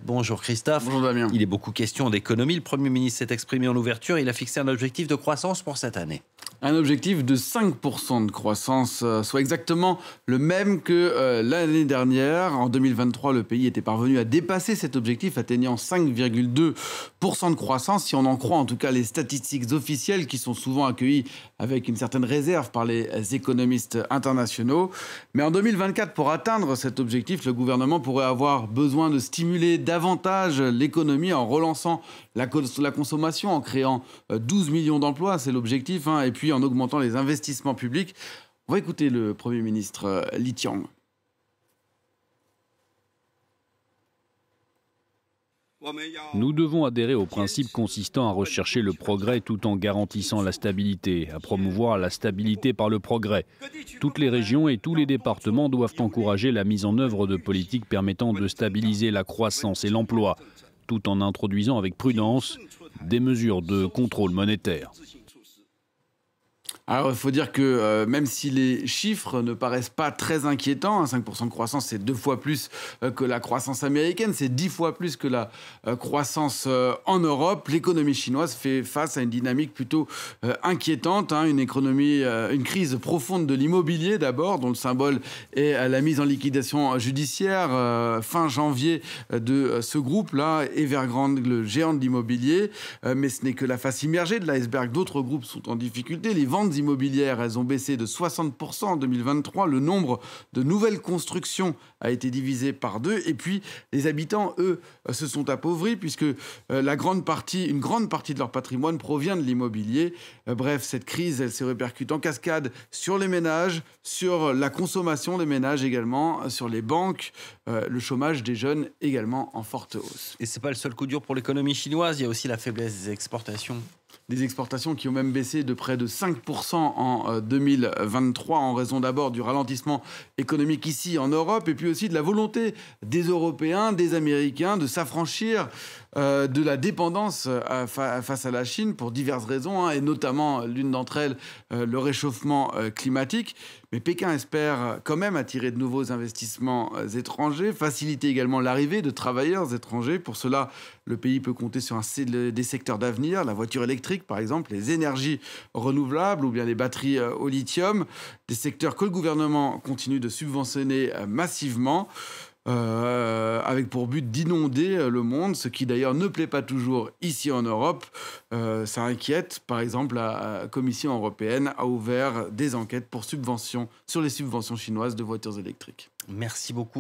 Bonjour Christophe. Bonjour Damien. Il est beaucoup question d'économie. Le Premier ministre s'est exprimé en ouverture. Il a fixé un objectif de croissance pour cette année. Un objectif de 5% de croissance, soit exactement le même que l'année dernière. En 2023, le pays était parvenu à dépasser cet objectif, atteignant 5,2% de croissance, si on en croit en tout cas les statistiques officielles qui sont souvent accueillies avec une certaine réserve par les économistes internationaux. Mais en 2024, pour atteindre cet objectif, le gouvernement pourrait avoir besoin de stimuler davantage l'économie en relançant la consommation, en créant 12 millions d'emplois, c'est l'objectif, et puis en augmentant les investissements publics. On va écouter le Premier ministre Li Qiang. Nous devons adhérer au principe consistant à rechercher le progrès tout en garantissant la stabilité, à promouvoir la stabilité par le progrès. Toutes les régions et tous les départements doivent encourager la mise en œuvre de politiques permettant de stabiliser la croissance et l'emploi, tout en introduisant avec prudence des mesures de contrôle monétaire. Alors, il faut dire que même si les chiffres ne paraissent pas très inquiétants, 5% de croissance, c'est 2 fois plus que la croissance américaine, c'est 10 fois plus que la croissance en Europe. L'économie chinoise fait face à une dynamique plutôt inquiétante, une crise profonde de l'immobilier d'abord, dont le symbole est la mise en liquidation judiciaire fin janvier de ce groupe-là, Evergrande, le géant de l'immobilier. Mais ce n'est que la face immergée de l'iceberg. D'autres groupes sont en difficulté. Les ventes immobilières, elles ont baissé de 60% en 2023. Le nombre de nouvelles constructions a été divisé par 2. Et puis, les habitants, eux, se sont appauvris puisque une grande partie de leur patrimoine provient de l'immobilier. Bref, cette crise, elle se répercute en cascade sur les ménages, sur la consommation des ménages également, sur les banques, le chômage des jeunes également en forte hausse. Et ce n'est pas le seul coup dur pour l'économie chinoise. Il y a aussi la faiblesse des exportations. Des exportations qui ont même baissé de près de 5% en 2023 en raison d'abord du ralentissement économique ici en Europe et puis aussi de la volonté des Européens, des Américains de s'affranchir de la dépendance face à la Chine pour diverses raisons et notamment l'une d'entre elles, le réchauffement climatique. Mais Pékin espère quand même attirer de nouveaux investissements étrangers, faciliter également l'arrivée de travailleurs étrangers. Pour cela, le pays peut compter sur des secteurs d'avenir, la voiture électrique par exemple, les énergies renouvelables ou bien les batteries au lithium, des secteurs que le gouvernement continue de subventionner massivement. Avec pour but d'inonder le monde, ce qui d'ailleurs ne plaît pas toujours ici en Europe. Ça inquiète. Par exemple, la Commission européenne a ouvert des enquêtes sur les subventions chinoises de voitures électriques. Merci beaucoup.